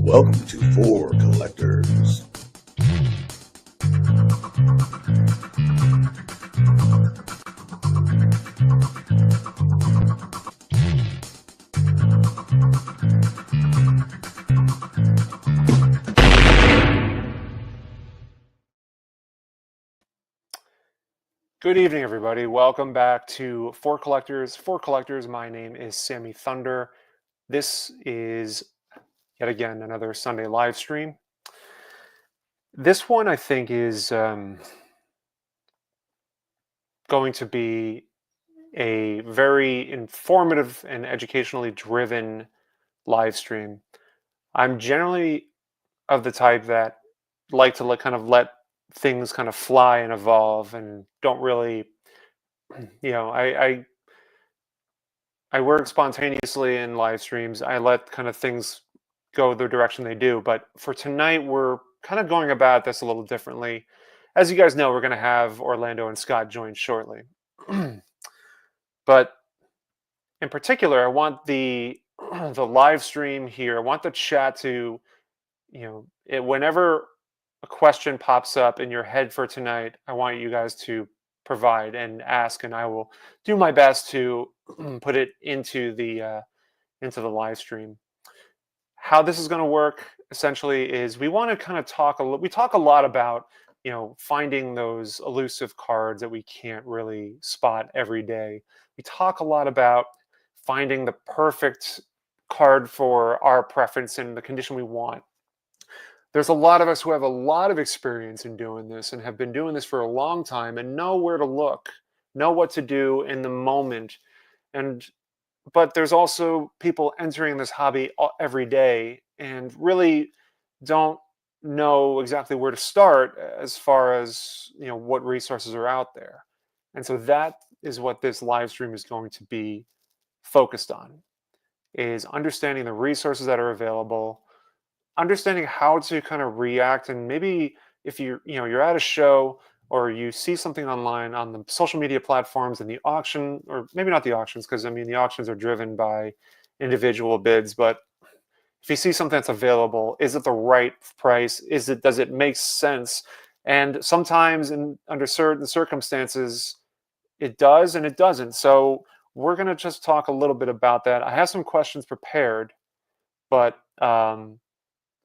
Welcome to For Collectors. Good evening, everybody. Welcome back to For Collectors. For Collectors, my name is Sammy Thunder. This is yet again another Sunday live stream. This one, I think, is going to be a very informative and educationally driven live stream. I'm generally of the type that like to let things kind of fly and evolve and don't really, I work spontaneously in live streams. I let kind of things go the direction they do. But for tonight, we're kind of going about this a little differently. As you guys know, we're going to have Orlando and Scott join shortly. But in particular, I want the the live stream here. I want the chat to, whenever a question pops up in your head for tonight, I want you guys to provide and ask, and I will do my best to put it into the live stream. How this is going to work essentially is we want to kind of we talk a lot about finding those elusive cards that we can't really spot every day. We talk a lot about finding the perfect card for our preference and the condition we want. There's a lot of us who have a lot of experience in doing this and have been doing this for a long time and know where to look, know what to do in the moment. And but there's also people entering this hobby every day and really don't know exactly where to start as far as what resources are out there. And so that is what this live stream is going to be focused on, is understanding the resources that are available, understanding how to kind of react, and maybe if you're at a show or you see something online on the social media platforms and the auction, or maybe not the auctions, because I mean the auctions are driven by individual bids, but if you see something that's available, is it the right price? Does it make sense? And sometimes under certain circumstances it does and it doesn't. So we're going to just talk a little bit about that. I have some questions prepared, but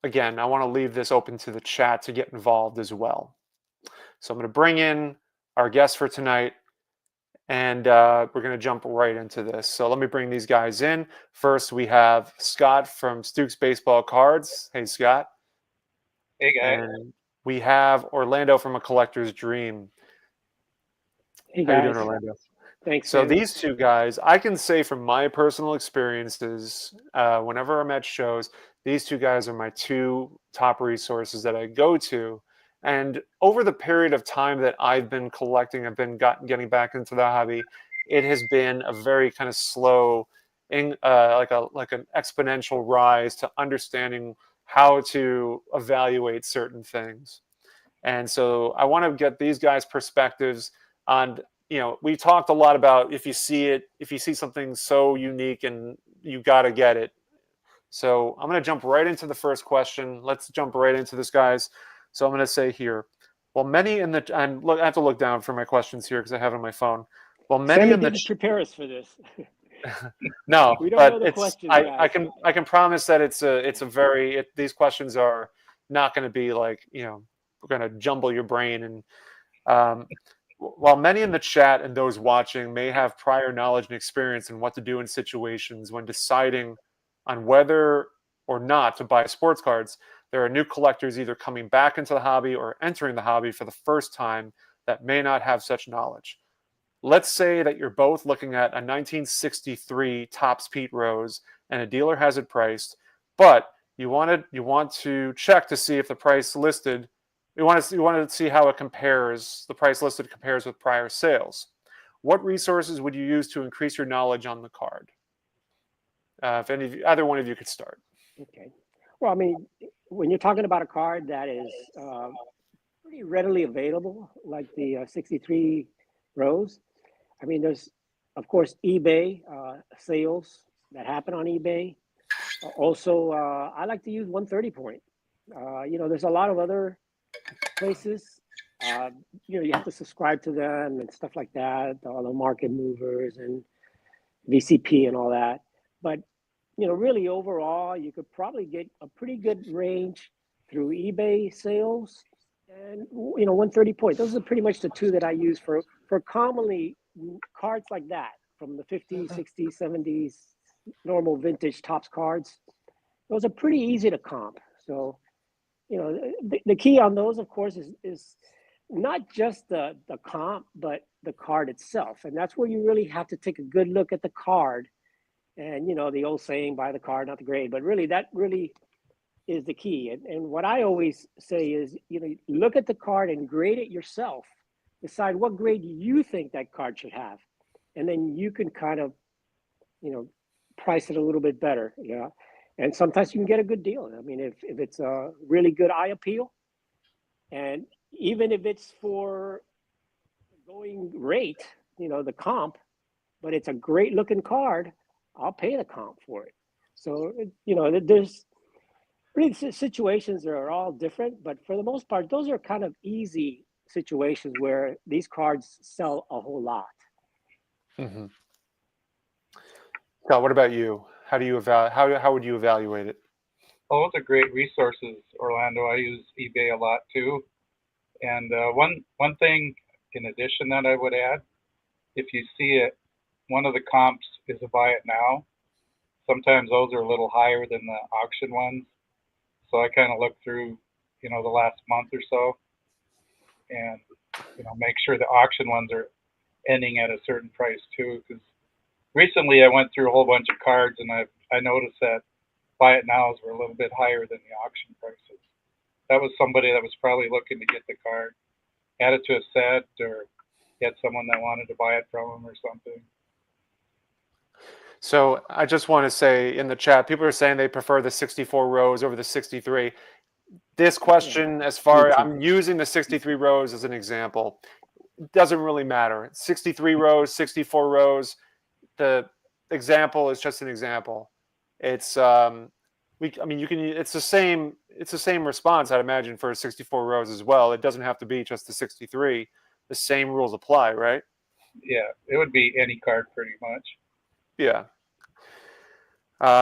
again, I want to leave this open to the chat to get involved as well. So I'm going to bring in our guest for tonight, and we're going to jump right into this. So let me bring these guys in. First, we have Scott from Stooks Baseball Cards. Hey, Scott. Hey, guys. And we have Orlando from A Collector's Dream. Hey, How you guys. doing, Orlando? Thanks, So Sammy. these two guys, I can say from my personal experiences, whenever I'm at shows, these two guys are my two top resources that I go to. And over the period of time that I've been collecting, getting back into the hobby, it has been a very kind of slow, like an exponential rise to understanding how to evaluate certain things. And so I want to get these guys' perspectives on, we talked a lot about if you see something so unique and you got to get it. So I'm going to jump right into the first question. Let's jump right into this, guys. So I'm going to say here, well, many in the, and look, I have to look down for my questions here because I have it on my phone. Well, many Sammy in the, didn't prepare us for this. no, We don't but know the it's, questions, I guys. can promise that it's a very, these questions are not going to be like, we're going to jumble your brain. And while many in the chat and those watching may have prior knowledge and experience in what to do in situations when deciding on whether or not to buy sports cards, there are new collectors either coming back into the hobby or entering the hobby for the first time that may not have such knowledge. Let's say that you're both looking at a 1963 Topps Pete Rose and a dealer has it priced, but you want to check to see if the price listed, you want to see how it compares, the price listed compares with prior sales. What resources would you use to increase your knowledge on the card? If either one of you could start. Okay. Well, I mean, when you're talking about a card that is pretty readily available, like the 63 Rose, I mean, there's, of course, eBay sales that happen on eBay. Also, I like to use 130 point. There's a lot of other places. Uh, you have to subscribe to them and stuff like that, all the market movers and VCP and all that. But really overall, you could probably get a pretty good range through eBay sales and 130 point. Those are pretty much the two that I use for commonly cards like that from the 50s, 60s, 70s, normal vintage Topps cards. Those are pretty easy to comp. So, the key on those, of course, is not just the comp, but the card itself. And that's where you really have to take a good look at the card. And, the old saying, buy the card, not the grade. But really, that really is the key. And what I always say is, look at the card and grade it yourself. Decide what grade you think that card should have. And then you can kind of, price it a little bit better, And sometimes you can get a good deal. I mean, if it's a really good eye appeal, and even if it's for going rate, the comp, but it's a great looking card, I'll pay the comp for it. So, there's really situations that are all different, but for the most part, those are kind of easy situations where these cards sell a whole lot. Mm-hmm. Scott, what about you? How do you how would you evaluate it? Oh, those are great resources, Orlando. I use eBay a lot too. And one thing in addition that I would add, if you see it, one of the comps is a buy it now. Sometimes those are a little higher than the auction ones. So I kind of look through, the last month or so, and make sure the auction ones are ending at a certain price too. Because recently I went through a whole bunch of cards, and I noticed that buy it nows were a little bit higher than the auction prices. That was somebody that was probably looking to get the card, add it to a set, or get someone that wanted to buy it from them or something. So I just want to say in the chat, people are saying they prefer the 64 rows over the 63. This question, as far as I'm using the 63 rows as an example, doesn't really matter. 63 rows, 64 rows. The example is just an example. It's you can. It's the same response, I'd imagine, for 64 rows as well. It doesn't have to be just the 63. The same rules apply, right? Yeah, it would be any card pretty much. Yeah.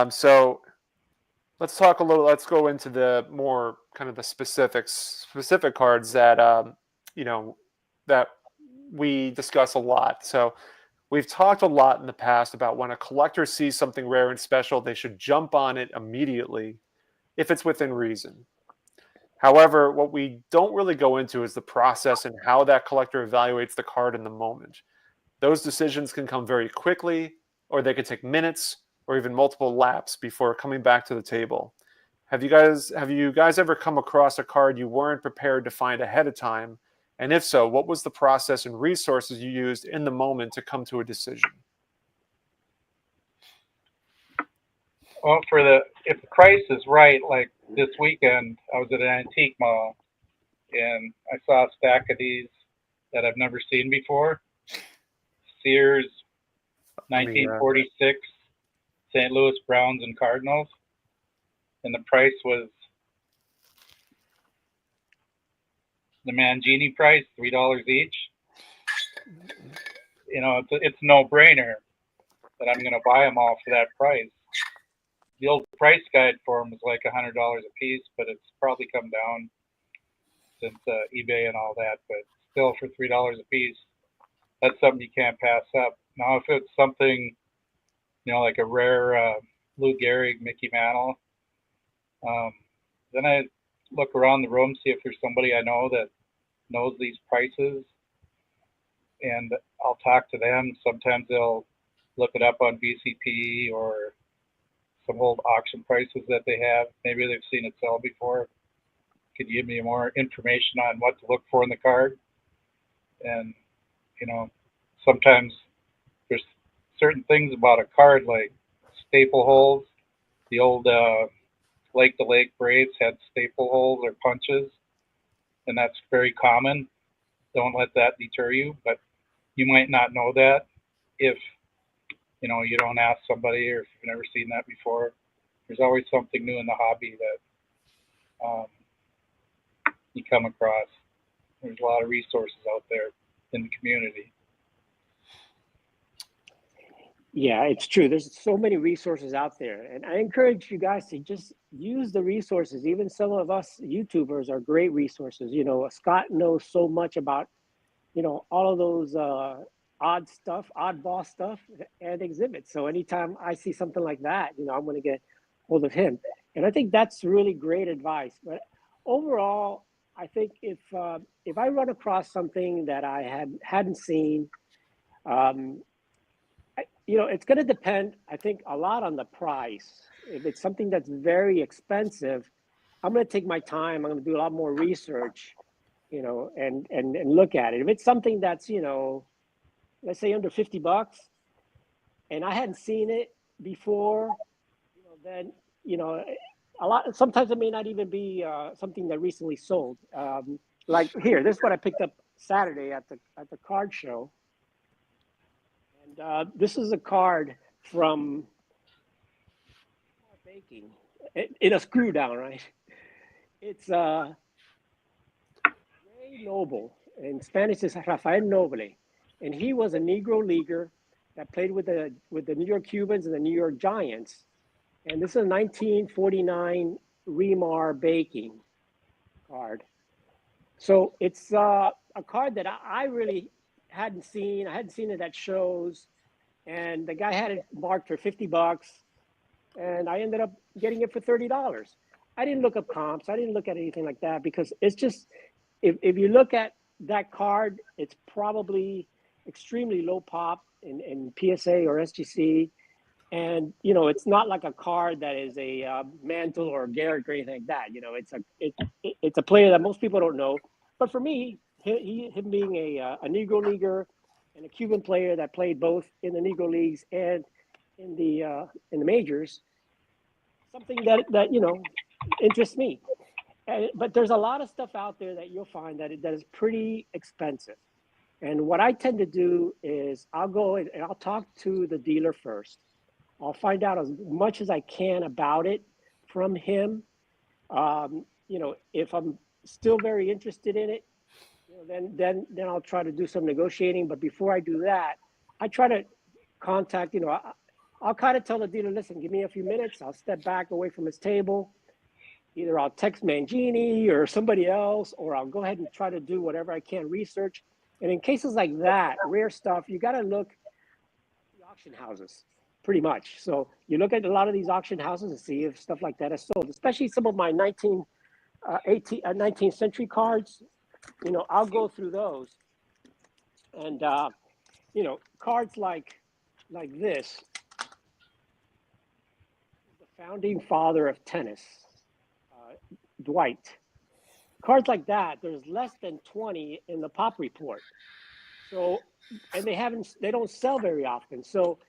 So let's talk a little. Let's go into the more kind of the specific cards that that we discuss a lot. So we've talked a lot in the past about when a collector sees something rare and special, they should jump on it immediately if it's within reason. However, what we don't really go into is the process and how that collector evaluates the card in the moment. Those decisions can come very quickly, or they could take minutes or even multiple laps before coming back to the table. Have you guys ever come across a card you weren't prepared to find ahead of time? And if so, what was the process and resources you used in the moment to come to a decision? Well, if the price is right, like this weekend, I was at an antique mall and I saw a stack of these that I've never seen before. Sears 1946 St. Louis Browns and Cardinals, and the price was the Mangini price, $3 each. It's a no-brainer that I'm going to buy them all for that price. The old price guide for them was like $100 a piece, but it's probably come down since eBay and all that. But still, for $3 a piece, that's something you can't pass up. Now, if it's something, like a rare Lou Gehrig, Mickey Mantle, then I look around the room, see if there's somebody I know that knows these prices, and I'll talk to them. Sometimes they'll look it up on VCP or some old auction prices that they have. Maybe they've seen it sell before. Could you give me more information on what to look for in the card? And, sometimes there's certain things about a card like staple holes. The old Lake to Lake Braves had staple holes or punches, and that's very common. Don't let that deter you, but you might not know that if you don't ask somebody or if you've never seen that before. there's always something new in the hobby that you come across. There's a lot of resources out there in the community. Yeah, it's true. There's so many resources out there. And I encourage you guys to just use the resources. Even some of us YouTubers are great resources. You know, Scott knows so much about, you know, all of those oddball stuff and exhibits. So anytime I see something like that, you know, I'm going to get hold of him. And I think that's really great advice. But overall, I think if I run across something that I hadn't seen, you know, it's going to depend, I think, a lot on the price. If it's something that's very expensive, I'm going to take my time. I'm going to do a lot more research, you know, and look at it. If it's something that's, you know, let's say under $50, and I hadn't seen it before, you know, then, you know, sometimes it may not even be something that recently sold. Like here, this is what I picked up Saturday at the card show. And this is a card from baking in a screw down, right? It's Ray Noble. In Spanish, it's Rafael Noble, and he was a Negro leaguer that played with the New York Cubans and the New York Giants. And this is a 1949 Remar baking card. So it's a card that I really hadn't seen. I hadn't seen it at shows. And the guy had it marked for $50, and I ended up getting it for $30. I didn't look up comps. I didn't look at anything like that because it's just, if you look at that card, it's probably extremely low pop in PSA or SGC. And, you know, it's not like a card that is a Mantle or Garrett or anything like that. You know, it's a player that most people don't know. But for me, him being a Negro leaguer and a Cuban player that played both in the Negro leagues and in the majors, something that you know interests me. But there's a lot of stuff out there that you'll find that is pretty expensive. And what I tend to do is I'll go and I'll talk to the dealer first. I'll find out as much as I can about it from him. You know, if I'm still very interested in it, you know, then I'll try to do some negotiating. But before I do that, I try to contact, you know, I'll kind of tell the dealer, listen, give me a few minutes. I'll step back away from his table. Either I'll text Mangini or somebody else, or I'll go ahead and try to do whatever I can research. And in cases like that, rare stuff, you got to look at the auction houses pretty much. So you look at a lot of these auction houses and see if stuff like that is sold, especially some of my 19th century cards. You know, I'll go through those. And, you know, cards like this, the founding father of tennis, Dwight. Cards like that, there's less than 20 in the pop report. So, and they don't sell very often. So,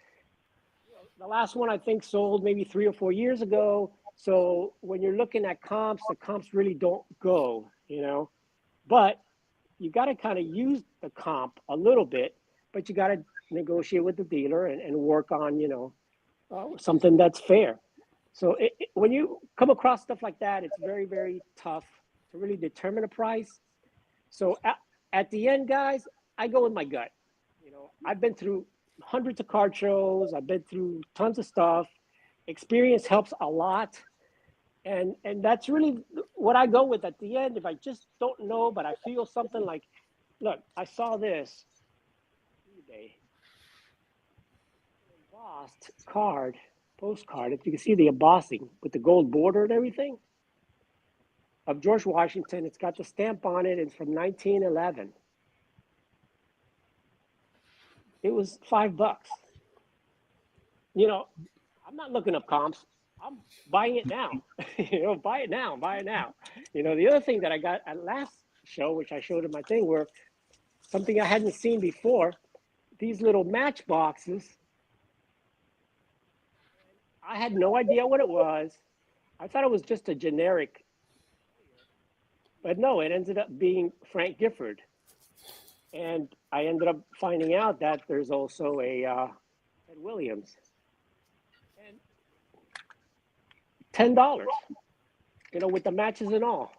you know, the last one I think sold maybe 3 or 4 years ago. So when you're looking at comps, the comps really don't go, you know, but you got to kind of use the comp a little bit, but you got to negotiate with the dealer and work on, you know, something that's fair. So when you come across stuff like that, it's very, very tough to really determine a price. So at the end, guys, I go with my gut. You know, I've been through hundreds of card shows. I've been through tons of stuff. Experience helps a lot. And that's really what I go with at the end. If I just don't know, but I feel something like, look, I saw this eBay embossed card, postcard. If you can see the embossing with the gold border and everything of George Washington, it's got the stamp on it. It's from 1911. It was $5. You know, I'm not looking up comps. I'm buying it now. You know, buy it now. You know, the other thing that I got at last show, which I showed in my thing, were something I hadn't seen before. These little match boxes. I had no idea what it was. I thought it was just a generic, but no, it ended up being Frank Gifford. And I ended up finding out that there's also a Ted Williams. And $10, with the matches and all.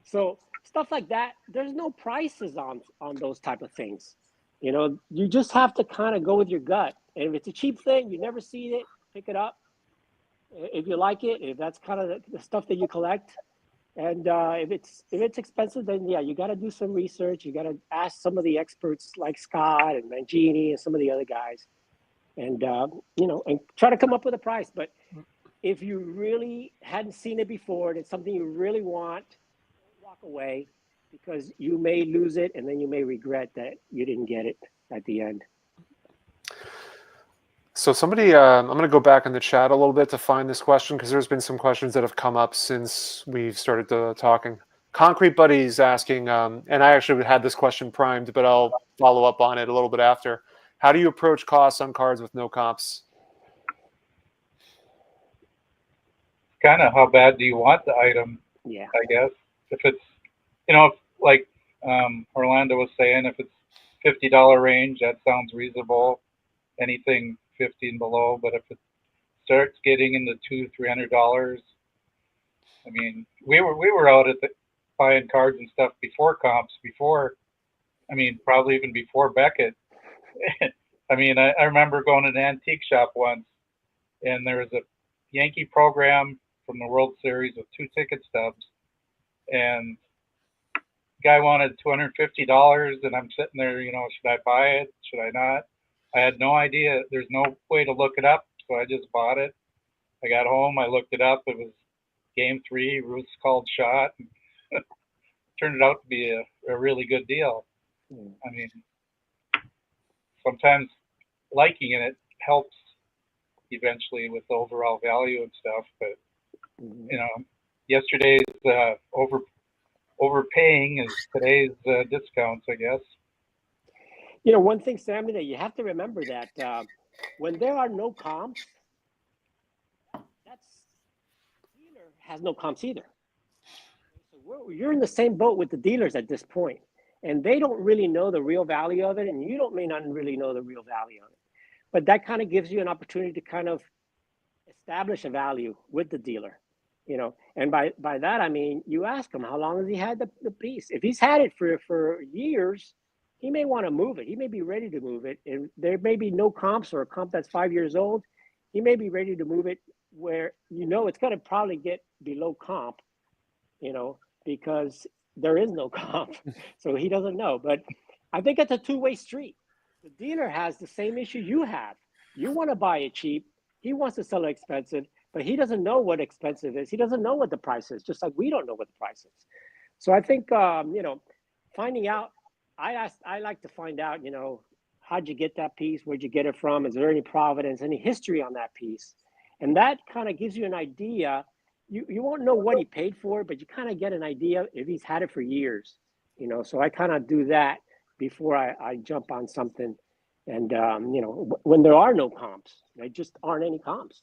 So stuff like that, there's no prices on those type of things. You just have to kind of go with your gut. And if it's a cheap thing, you never see it, pick it up. If you like it, if that's kind of the stuff that you collect. And if it's expensive, then yeah, you got to do some research. You got to ask some of the experts like Scott and Mangini and some of the other guys, and and try to come up with a price. But if you really hadn't seen it before and it's something you really want, don't walk away, because you may lose it and then you may regret that you didn't get it at the end. So somebody, I'm going to go back in the chat a little bit to find this question, because there's been some questions that have come up since we've started talking. Concrete Buddy's asking, and I actually had this question primed, but I'll follow up on it a little bit after. How do you approach costs on cards with no comps? Kind of how bad do you want the item? Yeah. I guess if it's, like Orlando was saying, if it's $50 range, that sounds reasonable. Anything 50 and below, but if it starts getting into $200-$300, I mean, we were out at buying cards and stuff before comps, probably even before Beckett. I remember going to an antique shop once, and there was a Yankee program from the World Series with 2 ticket stubs, and the guy wanted $250, and I'm sitting there, should I buy it? Should I not? I had no idea. There's no way to look it up, so I just bought it. I got home, I looked it up. It was Game 3, Ruth's called shot. Turned out to be a really good deal. Sometimes liking it helps eventually with the overall value and stuff, but yesterday's overpaying is today's discounts, I guess. One thing, Sammy, that you have to remember that when there are no comps, dealer has no comps either. So you're in the same boat with the dealers at this point, and they don't really know the real value of it, and you may not really know the real value of it. But that kind of gives you an opportunity to kind of establish a value with the dealer, And by that I mean you ask him how long has he had the piece. If he's had it for years, he may want to move it. He may be ready to move it. And there may be no comps, or a comp that's 5 years old. He may be ready to move it where it's going to probably get below comp, because there is no comp. So he doesn't know. But I think it's a two-way street. The dealer has the same issue you have. You want to buy it cheap. He wants to sell it expensive, but he doesn't know what expensive is. He doesn't know what the price is, just like we don't know what the price is. So I think, finding out, I like to find out, how'd you get that piece? Where'd you get it from? Is there any provenance, any history on that piece? And that kind of gives you an idea. You won't know what he paid for it, but you kind of get an idea if he's had it for years, So I kind of do that before I jump on something. And, when there are no comps, there just aren't any comps.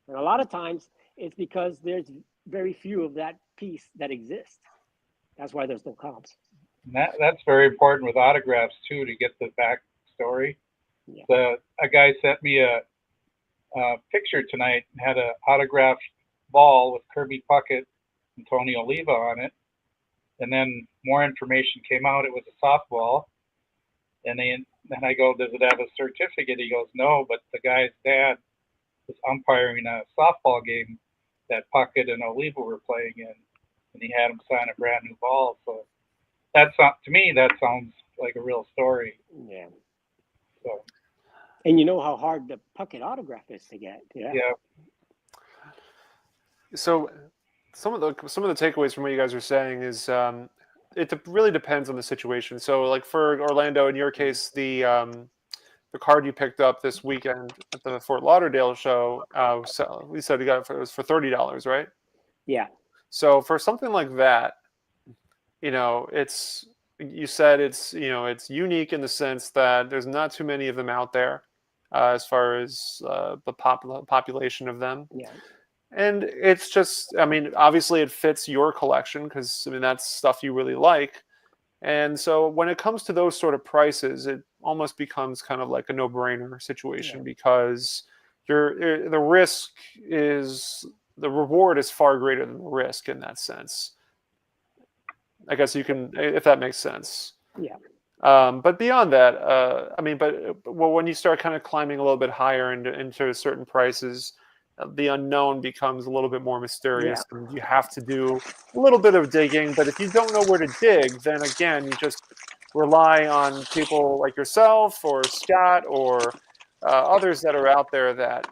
And a lot of times it's because there's very few of that piece that exist. That's why there's no comps. That's very important with autographs too, to get the backstory. Yeah. A guy sent me a picture tonight, had an autographed ball with Kirby Puckett and Tony Oliva on it, and then more information came out. It was a softball, and then I go, "Does it have a certificate?" He goes, "No, but the guy's dad was umpiring a softball game that Puckett and Oliva were playing in, and he had him sign a brand new ball." So to me, that sounds like a real story. Yeah. So. And you know how hard the Puckett autograph is to get. Yeah. Yeah. So some of the takeaways from what you guys are saying is it really depends on the situation. So like for Orlando, in your case, the card you picked up this weekend at the Fort Lauderdale show, so we said it was for $30, right? Yeah. So for something like that, it's unique in the sense that there's not too many of them out there as far as the population of them. Yeah. And it's just, obviously it fits your collection because, that's stuff you really like. And so when it comes to those sort of prices, it almost becomes kind of like a no-brainer situation because the risk is the reward is far greater than the risk in that sense. I guess you can, if that makes sense. Yeah. But beyond that, I mean, well, when you start kind of climbing a little bit higher into certain prices, the unknown becomes a little bit more mysterious, and you have to do a little bit of digging. But if you don't know where to dig, then again, you just rely on people like yourself or Scott or others that are out there that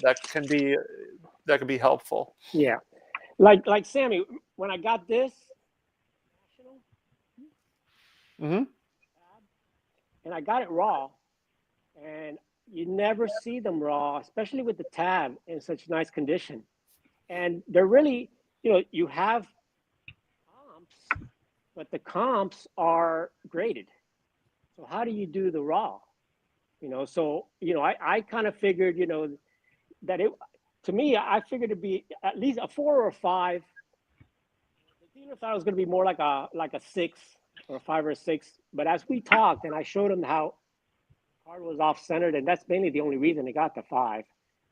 that can be helpful. Yeah. Like Sammy, when I got this national, Hmm. and I got it raw, and you never see them raw, especially with the tab in such nice condition. And they're really, you have comps, but the comps are graded. So how do you do the raw? So I kind of figured, that it, to me, I figured it'd be at least a 4 or a 5. The dealer thought it was going to be more like a 6 or a 5 or a 6. But as we talked, and I showed him how the card was off centered, and that's mainly the only reason it got the 5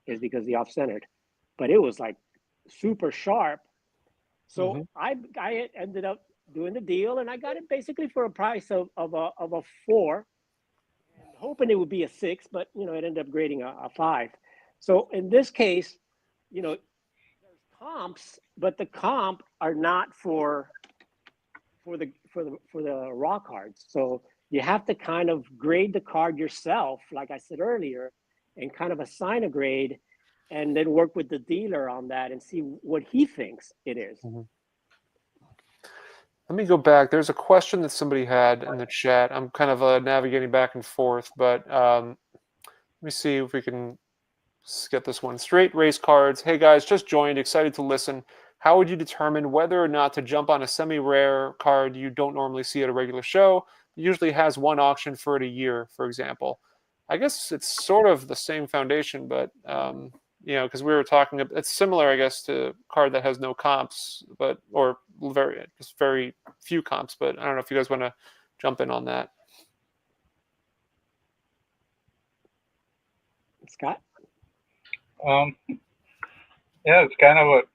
is because the off centered. But it was like super sharp. So I ended up doing the deal, and I got it basically for a price of a 4, and hoping it would be a 6, but it ended up grading a 5. So in this case, there's comps, but the comp are not for the raw cards. So you have to kind of grade the card yourself, like I said earlier, and kind of assign a grade, and then work with the dealer on that and see what he thinks it is. Let me go back. There's a question that somebody had in the chat. I'm kind of navigating back and forth, but let me see if we can get this one straight. Race cards. Hey guys, just joined. Excited to listen. How would you determine whether or not to jump on a semi-rare card you don't normally see at a regular show? It usually has one auction for it a year, for example. I guess it's sort of the same foundation, but because we were talking, it's similar, I guess, to a card that has no comps, or very few comps. But I don't know if you guys want to jump in on that. Scott? Yeah, it's kind of what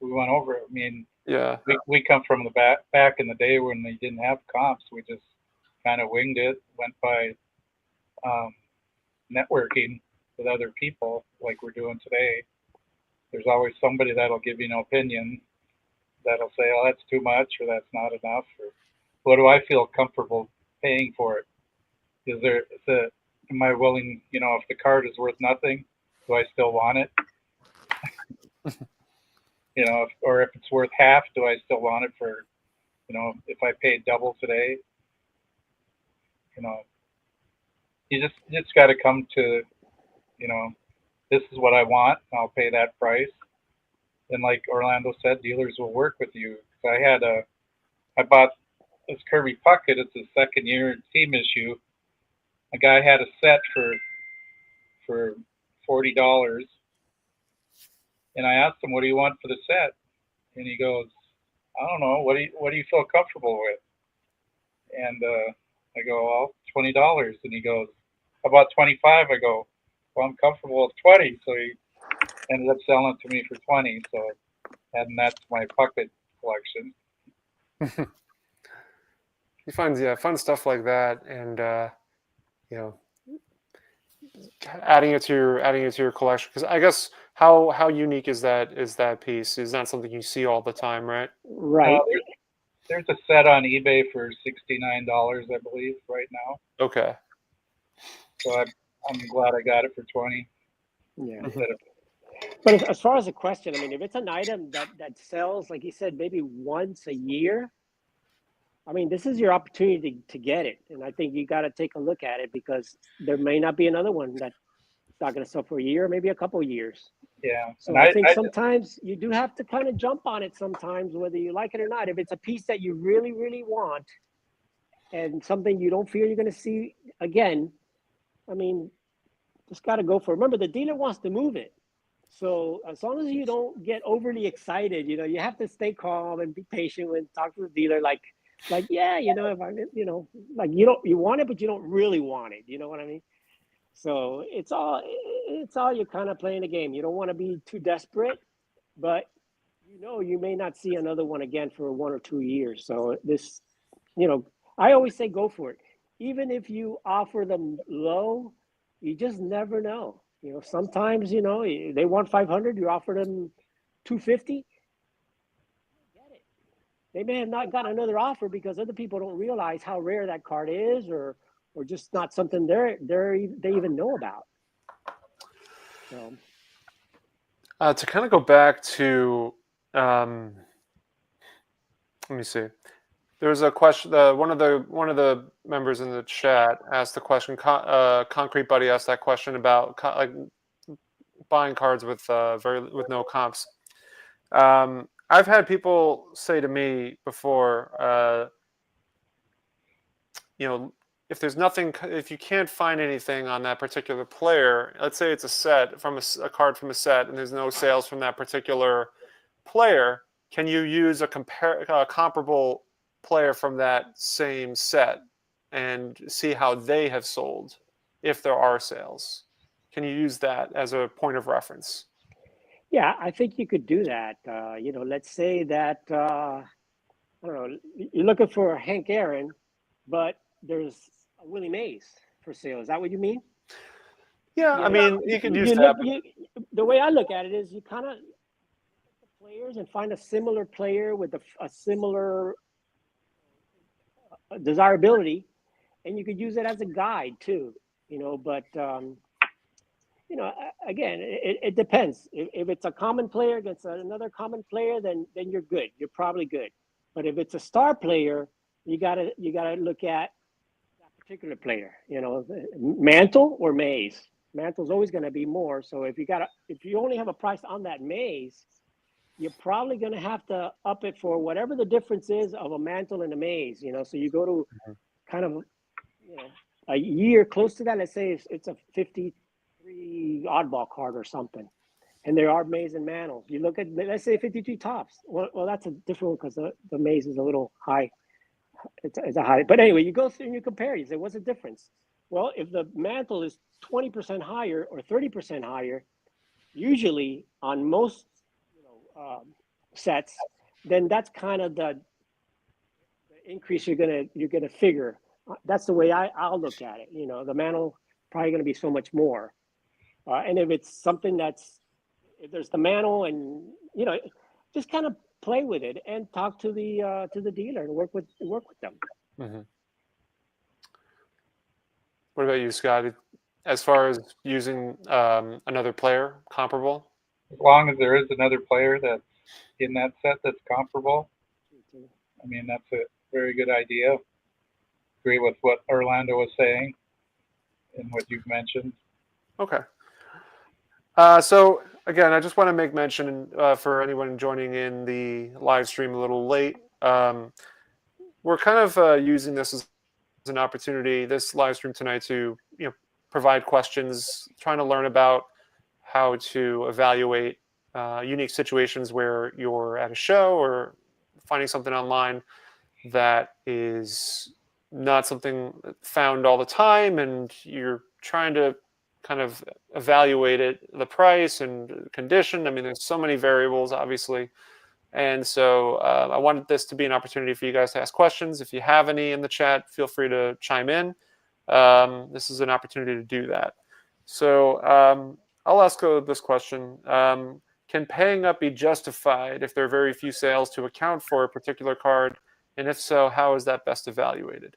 we went over. I mean, Yeah. we come from the back in the day when they didn't have comps. We just kind of winged it, went by networking with other people like we're doing today. There's always somebody that'll give you an opinion, that'll say, oh, that's too much, or that's not enough, or what do I feel comfortable paying for it? Am I willing, if the card is worth nothing, do I still want it? Or if it's worth half, do I still want it for, if I paid double today? You just got to come to, this is what I want, and I'll pay that price. And like Orlando said, dealers will work with you. I bought this Kirby Puckett. It's a second year team issue. A guy had a set for $40, and I asked him, "What do you want for the set?" And he goes, "I don't know. What do you feel comfortable with?" And I go, "Well, $20." And he goes, "How about 25?" I go, "Well, I'm comfortable with 20." So he ended up selling it to me for 20. So adding that to my Puckett collection. He finds fun stuff like that, and adding it to your collection, because I guess how unique is that piece? Is not something you see all the time, right? Right. There's a set on eBay for $69, I believe, right now. Okay. So I'm glad I got it for 20. Yeah. Instead of, But as far as the question, I mean, if it's an item that sells, like you said, maybe once a year, I mean, this is your opportunity to get it. And I think you got to take a look at it, because there may not be another one that's not going to sell for a year, maybe a couple of years. yeah. So I think sometimes you do have to kind of jump on it sometimes, whether you like it or not. If it's a piece that you really, really want and something you don't feel you're going to see again, I mean, just got to go for it. Remember, the dealer wants to move it. So as long as you don't get overly excited, you have to stay calm and be patient when talk to the dealer. Like, yeah, if I, like you want it, but you don't really want it. You know what I mean? So it's all you're kind of playing a game. You don't want to be too desperate, but you may not see another one again for 1 or 2 years. So this, I always say go for it. Even if you offer them low, you just never know. Sometimes they want 500, you offer them 250. Get it. They may have not gotten another offer because other people don't realize how rare that card is, or just not something they even know about. So To kind of go back to, let me see. There was a question. One of the members in the chat asked the question. Concrete Buddy asked that question about like buying cards with with no comps. I've had people say to me before, if there's nothing, if you can't find anything on that particular player, let's say it's a set from a card from a set, and there's no sales from that particular player, can you use a comparable player from that same set and see how they have sold if there are sales? Can you use that as a point of reference? yeah, I think you could do that. Let's say that I don't know, you're looking for Hank Aaron, but there's a Willie Mays for sale. Is that what you mean? Yeah, I mean, you could use you that. look, the way I look at it is you kind of look at the players and find a similar player with a similar desirability, and you could use it as a guide too. But again, it depends. If it's a common player against another common player, then you're good. You're probably good. But if it's a star player, you gotta look at that particular player. Mantle or Mays. Mantle's always going to be more. So if you only have a price on that Mays, you're probably going to have to up it for whatever the difference is of a Mantle and a Mays. So you go to kind of a year close to that. Let's say it's a 53 oddball card or something, and there are Mays and Mantles. You look at, let's say, 53 tops. Well, that's a different one because the Mays is a little high. It's a high. But anyway, you go through and you compare. You say, what's the difference? Well, if the Mantle is 20% higher or 30% higher, usually on most sets, then that's kind of the increase you're gonna figure. That's the way I'll look at it. The Mantle probably going to be so much more. And if it's something if there's the Mantle, and just kind of play with it and talk to the dealer and work with them. Mm-hmm. What about you, Scott? As far as using another player comparable? As long as there is another player that's in that set that's comparable, I mean, that's a very good idea. Agree with what Orlando was saying and what you've mentioned. Okay. So again, I just want to make mention for anyone joining in the live stream a little late. We're kind of using this as an opportunity, this live stream tonight, to provide questions, trying to learn about how to evaluate unique situations where you're at a show or finding something online that is not something found all the time, and you're trying to kind of evaluate it, the price and condition. I mean, there's so many variables, obviously. And so I wanted this to be an opportunity for you guys to ask questions. If you have any in the chat, feel free to chime in. This is an opportunity to do that. So I'll ask this question. Can paying up be justified if there are very few sales to account for a particular card? And if so, how is that best evaluated?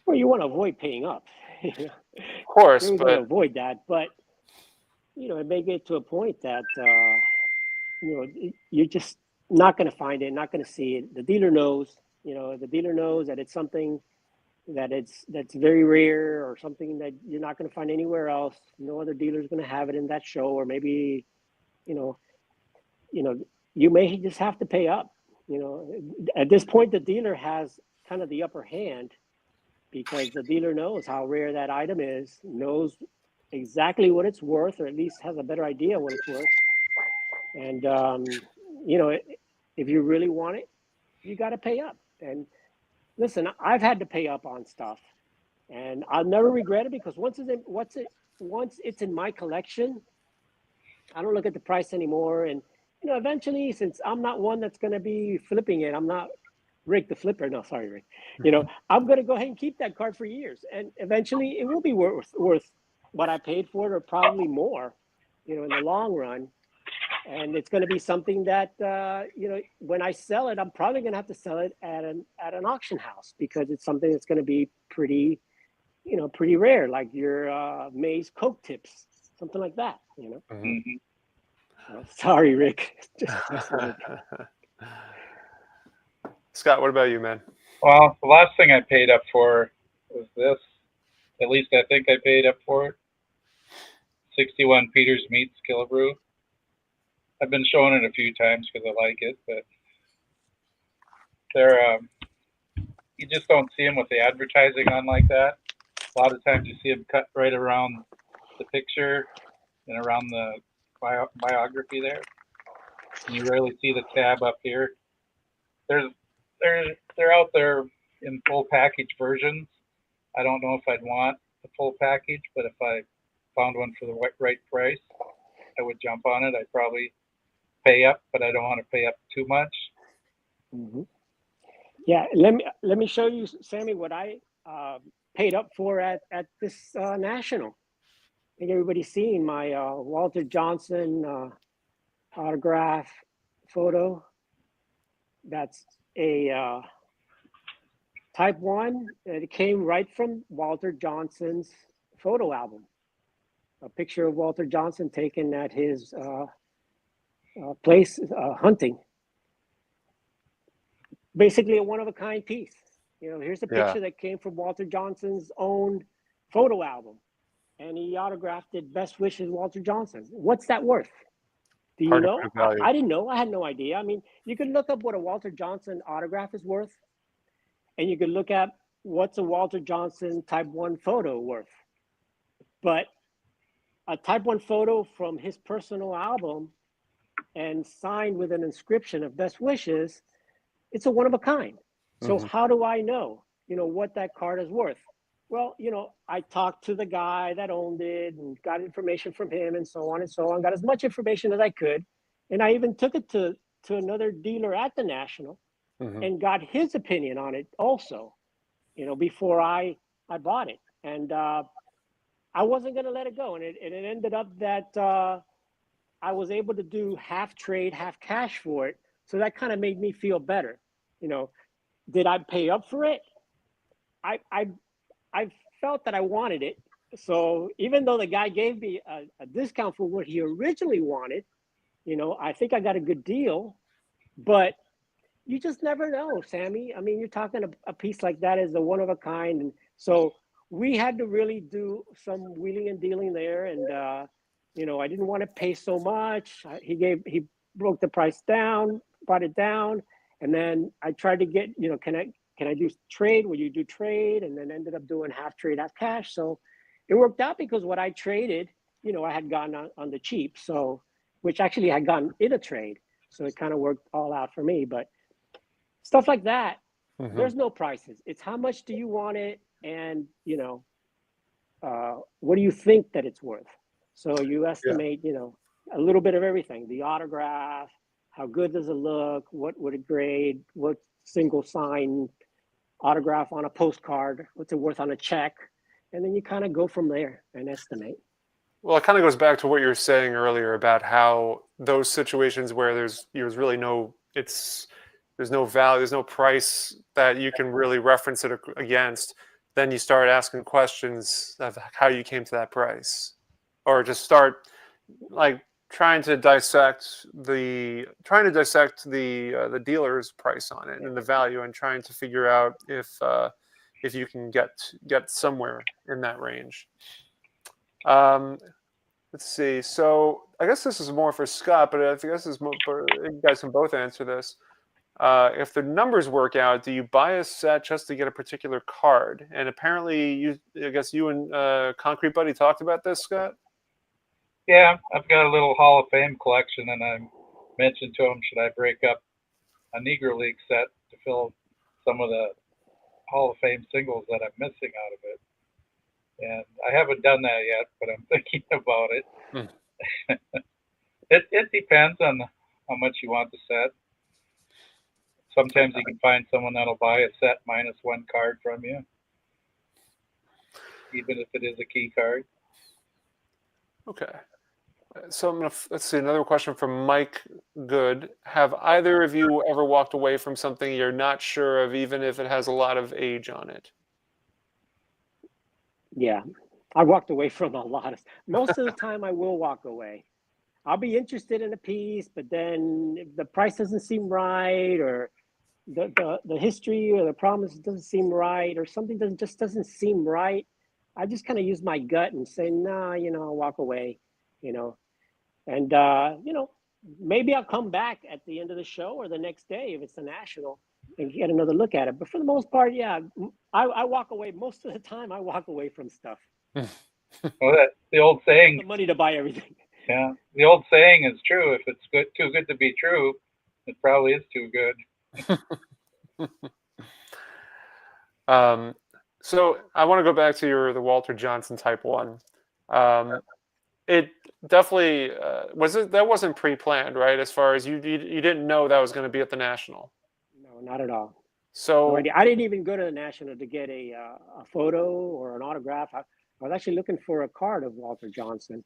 Well, you want to avoid paying up. Of course, you always want to avoid that. But it may get to a point that you're just not going to find it, not going to see it. The dealer knows. The dealer knows that it's something that's very rare, or something that you're not going to find anywhere else. No other dealer is going to have it in that show, or maybe you may just have to pay up. At this point, the dealer has kind of the upper hand, because the dealer knows how rare that item is, knows exactly what it's worth, or at least has a better idea what it's worth. And if you really want it, you got to pay up. And listen, I've had to pay up on stuff, and I'll never regret it because once it's in my collection, I don't look at the price anymore. And eventually, since I'm not one that's going to be flipping it, I'm not Rick the flipper. No, sorry, Rick. I'm going to go ahead and keep that card for years, and eventually, it will be worth what I paid for it, or probably more. In the long run. And it's going to be something that when I sell it, I'm probably going to have to sell it at an auction house because it's something that's going to be pretty rare, like your Maze Coke tips, something like that. Sorry, Rick. Just like... Scott, what about you, man? Well, the last thing I paid up for was this. At least I think I paid up for it. 61 Peter's Meats Killabrew. I've been showing it a few times because I like it, but they're you just don't see them with the advertising on like that. A lot of times you see them cut right around the picture and around the biography there. And you rarely see the tab up here. They're out there in full package versions. I don't know if I'd want the full package, but if I found one for the right price, I would jump on it. I'd probably pay up, but I don't want to pay up too much. Mm-hmm. Yeah, let me show you, Sammy, what I paid up for at this national. I think everybody's seen my Walter Johnson autograph photo. That's a Type 1. It came right from Walter Johnson's photo album. A picture of Walter Johnson taken at his place hunting. Basically a one-of-a-kind piece. Here's a picture that came from Walter Johnson's own photo album. And he autographed it, "Best wishes, Walter Johnson." What's that worth? Do you know? I didn't know. I had no idea. I mean, you could look up what a Walter Johnson autograph is worth, and you could look at what's a Walter Johnson Type 1 photo worth. But a Type 1 photo from his personal album and signed with an inscription of "Best wishes," it's a one-of-a-kind. So how do I know, what that card is worth? Well, I talked to the guy that owned it and got information from him and so on and so on, got as much information as I could. And I even took it to another dealer at the National and got his opinion on it also, before I bought it. And I wasn't going to let it go. And it ended up that I was able to do half trade, half cash for it. So that kind of made me feel better. Did I pay up for it? I felt that I wanted it. So even though the guy gave me a discount for what he originally wanted, I think I got a good deal. But you just never know, Sammy. I mean, you're talking a piece like that is a one-of-a-kind. And so we had to really do some wheeling and dealing there. And, I didn't want to pay so much. He broke the price down, brought it down. And then I tried to get, can I do trade? Will you do trade? And then ended up doing half trade, half cash. So it worked out because what I traded, I had gotten on the cheap. So, which actually had gotten in a trade. So it kind of worked all out for me. But stuff like that, there's no prices. It's how much do you want it? And, what do you think that it's worth? So you estimate, a little bit of everything, the autograph, how good does it look? What would it grade? What single sign autograph on a postcard? What's it worth on a check? And then you kind of go from there and estimate. Well, it kind of goes back to what you were saying earlier about how those situations where there's really there's no value, there's no price that you can really reference it against. Then you start asking questions of how you came to that price, or just start like trying to dissect the dealer's price on it and the value, and trying to figure out if you can get somewhere in that range. Let's see. So I guess this is more for Scott, but I guess you guys can both answer this. If the numbers work out, do you buy a set just to get a particular card? And apparently, I guess you and Concrete Buddy talked about this, Scott. Yeah, I've got a little Hall of Fame collection, and I mentioned to him, should I break up a Negro League set to fill some of the Hall of Fame singles that I'm missing out of it? And I haven't done that yet, but I'm thinking about it. Hmm. It depends on how much you want the set. Sometimes you can find someone that'll buy a set minus one card from you, even if it is a key card. Okay. So let's see, another question from Mike Good. Have either of you ever walked away from something you're not sure of, even if it has a lot of age on it? Yeah, I walked away from a lot of. Most of the time, I will walk away. I'll be interested in a piece, but then if the price doesn't seem right, or the history or the promise doesn't seem right, or something doesn't seem right, I just kind of use my gut and say, nah, I'll walk away, you know, and maybe I'll come back at the end of the show or the next day if it's the national and get another look at it. But for the most part, yeah, I walk away most of the time. I walk away from stuff. Well, that the old saying. The money to buy everything. Yeah, the old saying is true. If it's too good to be true, it probably is too good. So I want to go back to the Walter Johnson Type 1. It definitely that wasn't pre-planned, right? As far as you didn't know that was going to be at the National. No, not at all. So no, I didn't even go to the National to get a photo or an autograph. I was actually looking for a card of Walter Johnson.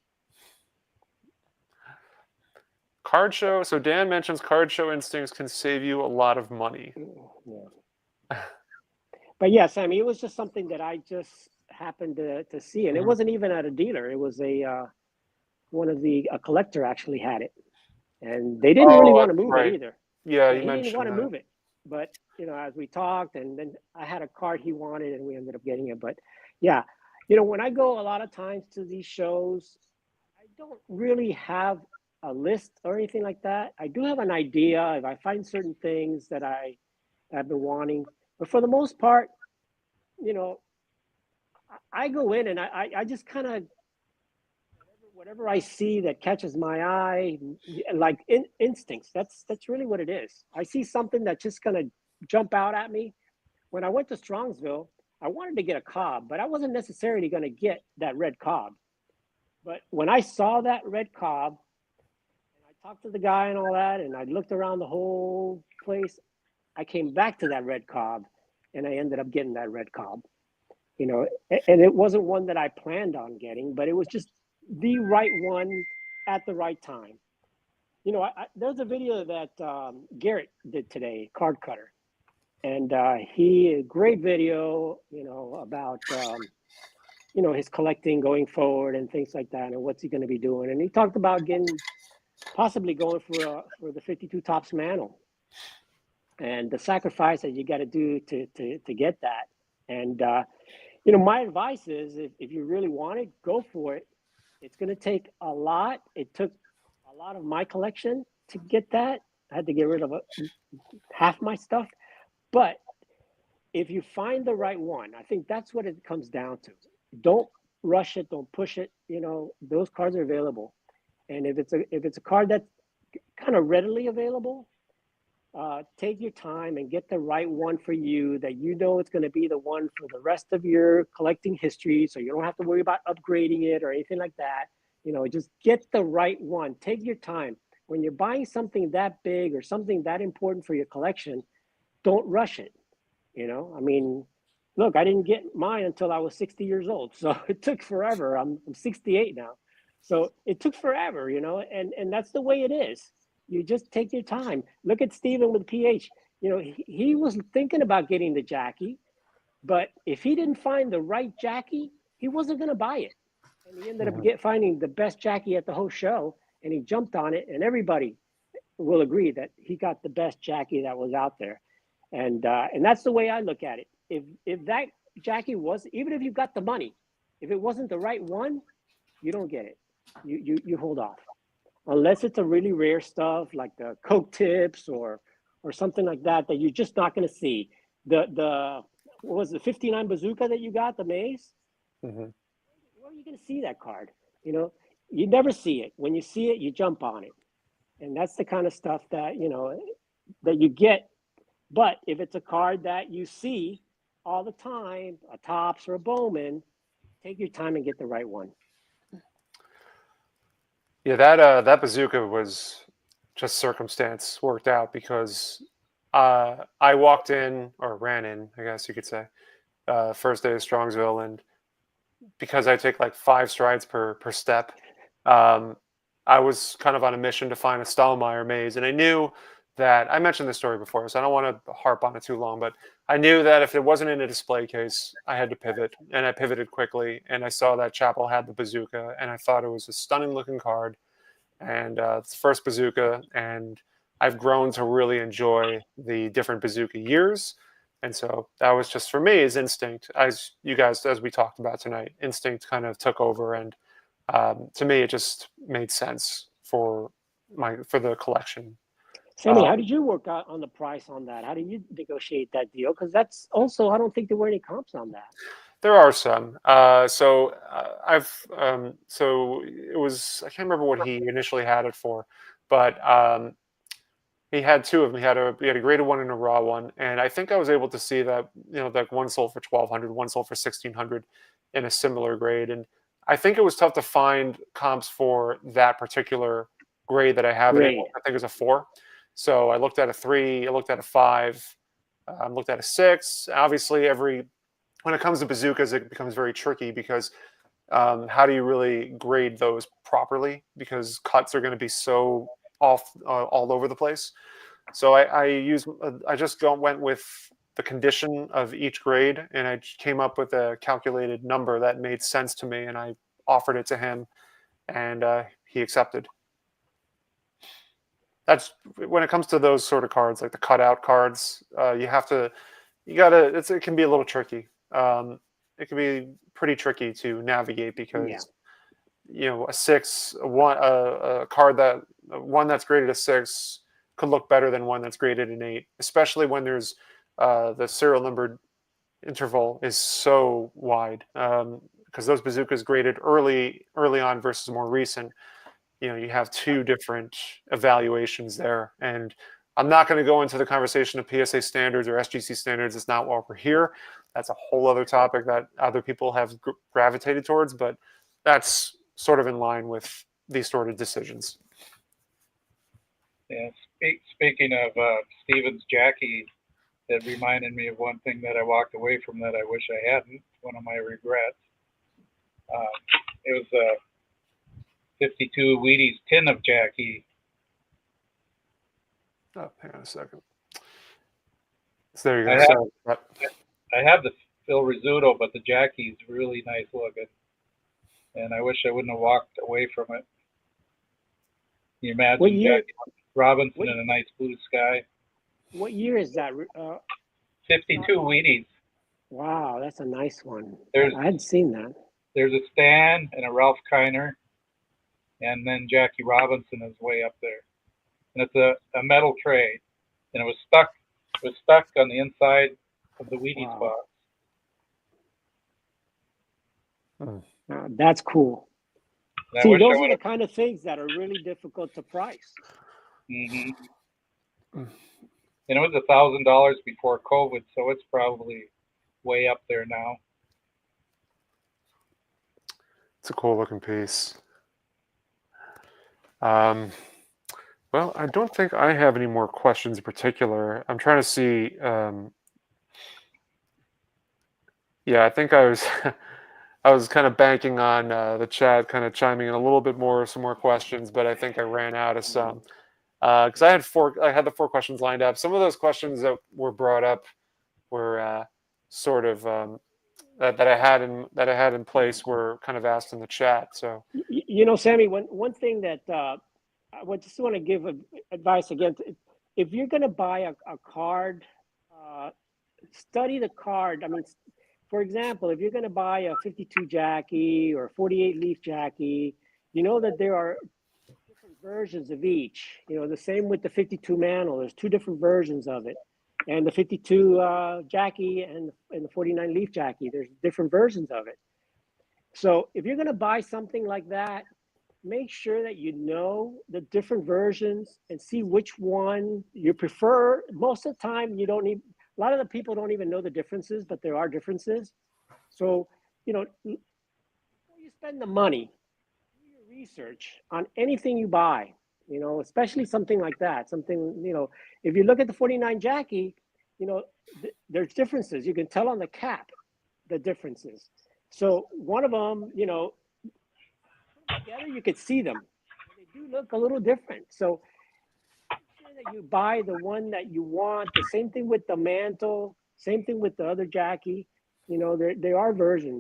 Card show. So Dan mentions card show instincts can save you a lot of money. Yeah. But yeah, Sammy, it was just something that I just happened to see, and it wasn't even at a dealer. It was a collector actually had it, and they didn't really want to move it either. Yeah, he didn't want to move it, but as we talked, and then I had a card he wanted, and we ended up getting it. But yeah, when I go a lot of times to these shows, I don't really have a list or anything like that. I do have an idea if I find certain things that I've been wanting, but for the most part, I go in and I just kind of whatever I see that catches my eye, like instincts. That's really what it is. I see something that's just gonna jump out at me. When I went to Strongsville, I wanted to get a Cobb, but I wasn't necessarily going to get that red Cobb. But when I saw that red Cobb, and I talked to the guy and all that, and I looked around the whole place, I came back to that red Cobb, and I ended up getting that red Cobb. And it wasn't one that I planned on getting, but it was just the right one at the right time. There's a video that Garrett did today, Card Cutter, and great video, about his collecting going forward and things like that, and what's he going to be doing. And he talked about possibly going for the 52 Topps Mantle, and the sacrifice that you got to do to get that. And my advice is, if you really want it, go for it. It's going to take a lot. It took a lot of my collection to get that. I had to get rid of half my stuff. But if you find the right one, I think that's what it comes down to. Don't rush it. Don't push it. Those cards are available. And if it's a card that's kind of readily available, take your time and get the right one for you that it's going to be the one for the rest of your collecting history, so you don't have to worry about upgrading it or anything like that. Just get the right one. Take your time. When you're buying something that big or something that important for your collection, don't rush it. Look, I didn't get mine until I was 60 years old, so it took forever. I'm 68 now, so it took forever, and that's the way it is. You just take your time. Look at Steven with PH. He was thinking about getting the Jackie, but if he didn't find the right Jackie, he wasn't going to buy it. And he ended up finding the best Jackie at the whole show, and he jumped on it, and everybody will agree that he got the best Jackie that was out there. And that's the way I look at it. If that Jackie was, even if you got the money, if it wasn't the right one, you don't get it. You hold off. Unless it's a really rare stuff like the Coke tips or something like that you're just not going to see. What was the 59 bazooka that you got, the maze? Mm-hmm. Where are you going to see that card? You never see it. When you see it, you jump on it. And that's the kind of stuff that, that you get. But if it's a card that you see all the time, a Topps or a Bowman, Take your time and get the right one. Yeah, that bazooka was just circumstance worked out because I walked in or ran in, I guess you could say, first day of Strongsville, and because I take like 5 strides per step, um, I was kind of on a mission to find a Stahlmeyer maze, and I knew that I mentioned this story before, so I don't want to harp on it too long, but I knew that if it wasn't in a display case, I had to pivot, and I pivoted quickly, and I saw that Chapel had the bazooka, and I thought it was a stunning looking card, and it's the first bazooka, and I've grown to really enjoy the different bazooka years. And so that was just for me is instinct, as you guys, as we talked about tonight, instinct kind of took over, and to me, it just made sense for the collection. Sammy, how did you work out on the price on that? How did you negotiate that deal? Because that's also, I don't think there were any comps on that. There are some. So it was, I can't remember what he initially had it for, but he had 2 of them. He had a graded one and a raw one, and I think I was able to see that like one sold for 1,200, one sold for 1,600 in a similar grade, and I think it was tough to find comps for that particular grade that I have it in. Grade. I think it was a 4. So I looked at a 3, I looked at a 5, looked at a 6. Obviously, when it comes to bazookas, it becomes very tricky because how do you really grade those properly? Because cuts are going to be so off all over the place. So I just went with the condition of each grade, and I came up with a calculated number that made sense to me, and I offered it to him, and he accepted. That's when it comes to those sort of cards, like the cutout cards. It can be a little tricky. It can be pretty tricky to navigate because a 6, a card one that's graded a 6 could look better than one that's graded an 8, especially when there's the serial number interval is so wide, because those bazookas graded early on versus more recent. You have 2 different evaluations there, and I'm not going to go into the conversation of PSA standards or SGC standards. It's not why we're here. That's a whole other topic that other people have gravitated towards, but that's sort of in line with these sort of decisions. Yeah. Speaking of Stevens Jackie, that reminded me of one thing that I walked away from that I wish I hadn't. One of my regrets. It was a 52 Wheaties tin of Jackie. Oh, hang on a second. So there you go. I have the Phil Rizzuto, but the Jackie's really nice looking, and I wish I wouldn't have walked away from it. Can you imagine Jackie Robinson in a nice blue sky? What year is that? 52 Wheaties. Wow, that's a nice one. I hadn't seen that. There's a Stan and a Ralph Kiner, and then Jackie Robinson is way up there. And it's a metal tray, and it was stuck on the inside of the Wheaties box. That's cool. See, those are the kind of things that are really difficult to price. Mm-hmm. And it was $1,000 before COVID, so it's probably way up there now. It's a cool looking piece. Well, I don't think I have any more questions in particular. I'm trying to see. I think I was I was kind of banking on the chat kind of chiming in a little bit more, some more questions, but I think I ran out of some. Because I had the 4 questions lined up. Some of those questions that were brought up were sort of that I had in place were kind of asked in the chat. So Sammy, one thing that I just want to give advice again. If you're going to buy a card, study the card. I mean, for example, if you're going to buy a 52 Jackie or 48 leaf Jackie, you know that there are different versions of each. The same with the 52 Mantle. There's 2 different versions of it. And the 52 Jackie and the 49 leaf Jackie, there's different versions of it. So if you're going to buy something like that, make sure that you know the different versions and see which one you prefer. Most of the time, a lot of the people don't even know the differences, but there are differences. So, spend the money, do your research on anything you buy, especially something like that. Something, if you look at the 49 Jackie, there's differences. You can tell on the cap the differences. So one of them, together you could see them. They do look a little different. So make sure that you buy the one that you want. The same thing with the mantle, same thing with the other Jackie. There are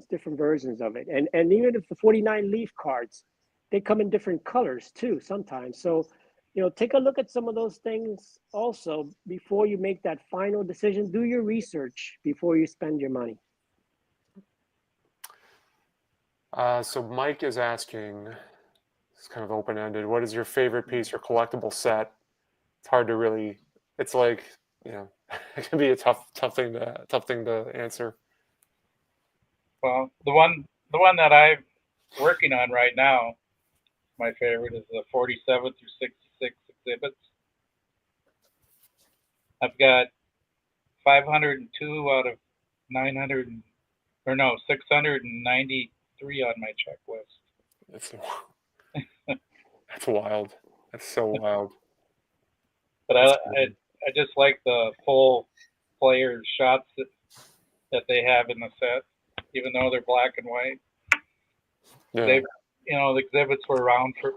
different versions of it. And even if the 49 Leaf cards, they come in different colors too sometimes. So, take a look at some of those things also before you make that final decision. Do your research before you spend your money. So Mike is asking, it's kind of open-ended, what is your favorite piece or collectible set? It's hard to really, it's like, it can be a tough thing to answer. Well, the one that I'm working on right now, my favorite is the 47 through 66 exhibits. I've got 502 out of 693 on my checklist. That's wild. That's so wild. But I just like the full player shots that they have in the set, even though they're black and white. Yeah. They, the exhibits were around from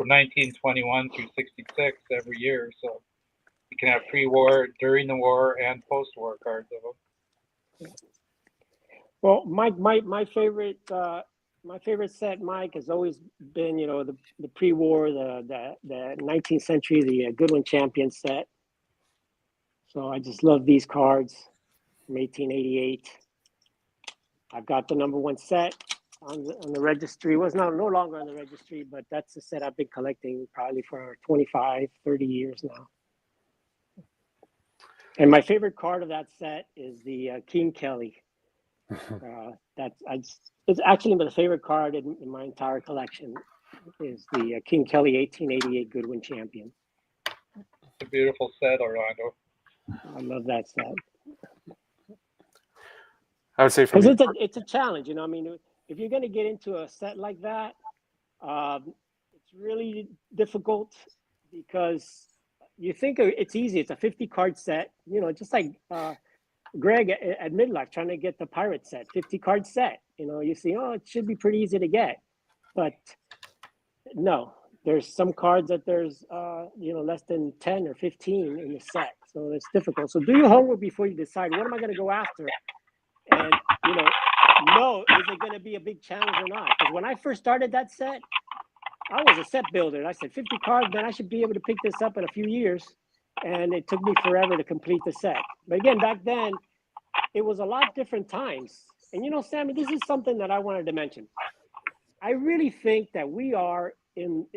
1921 through 66 every year, so you can have pre-war, during the war, and post-war cards of them. Well, my favorite set, Mike, has always been the pre-war, the 19th century, the Goodwin Champion set. So I just love these cards from 1888. I've got the #1 set on the registry. It was no longer on the registry, but that's the set I've been collecting probably for 25, 30 years now. And my favorite card of that set is the King Kelly. It's actually my favorite card in my entire collection is the King Kelly 1888 Goodwin Champion. It's a beautiful set, Orlando. I love that set. I would say because it's a challenge. I mean, if you're going to get into a set like that, it's really difficult because you think it's easy. It's a 50 card set, just like Greg at Midlife trying to get the pirate set, 50 card set. You see, it should be pretty easy to get, but no, there's some cards that there's less than 10 or 15 in the set, so it's difficult. So do your homework before you decide what am I going to go after, and know is it going to be a big challenge or not? Because when I first started that set, I was a set builder. I said 50 cards, man, I should be able to pick this up in a few years. And it took me forever to complete the set. But again, back then, it was a lot different times. And Sammy, this is something that I wanted to mention. I really think that we are everybody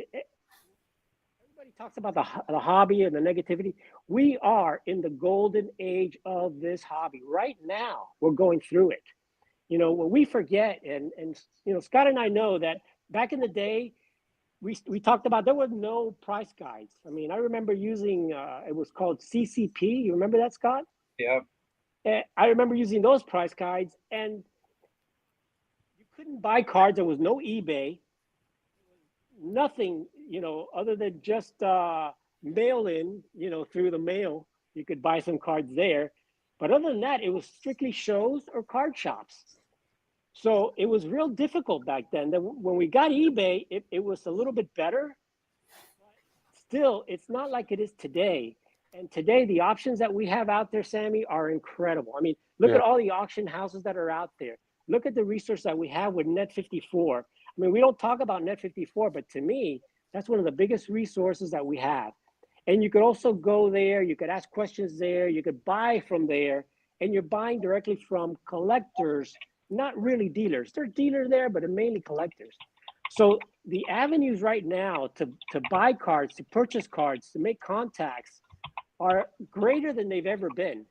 talks about the hobby and the negativity. We are in the golden age of this hobby. Right now, we're going through it. What we forget, and Scott and I know that back in the day, we talked about there were no price guides. I mean, I remember using it was called CCP. You remember that, Scott? Yeah. I remember using those price guides, and you couldn't buy cards. There was no eBay, nothing, other than just mail in, through the mail. You could buy some cards there, but other than that, it was strictly shows or card shops. So it was real difficult back then. When we got eBay, it was a little bit better. But still, it's not like it is today. And today, the options that we have out there, Sammy, are incredible. I mean, look at all the auction houses that are out there. Look at the resource that we have with Net54. I mean, we don't talk about Net54, but to me, that's one of the biggest resources that we have. And you could also go there. You could ask questions there. You could buy from there. And you're buying directly from collectors, not really dealers. They're dealers there, but they're mainly collectors. So the avenues right now to buy cards, to purchase cards, to make contacts are greater than they've ever been.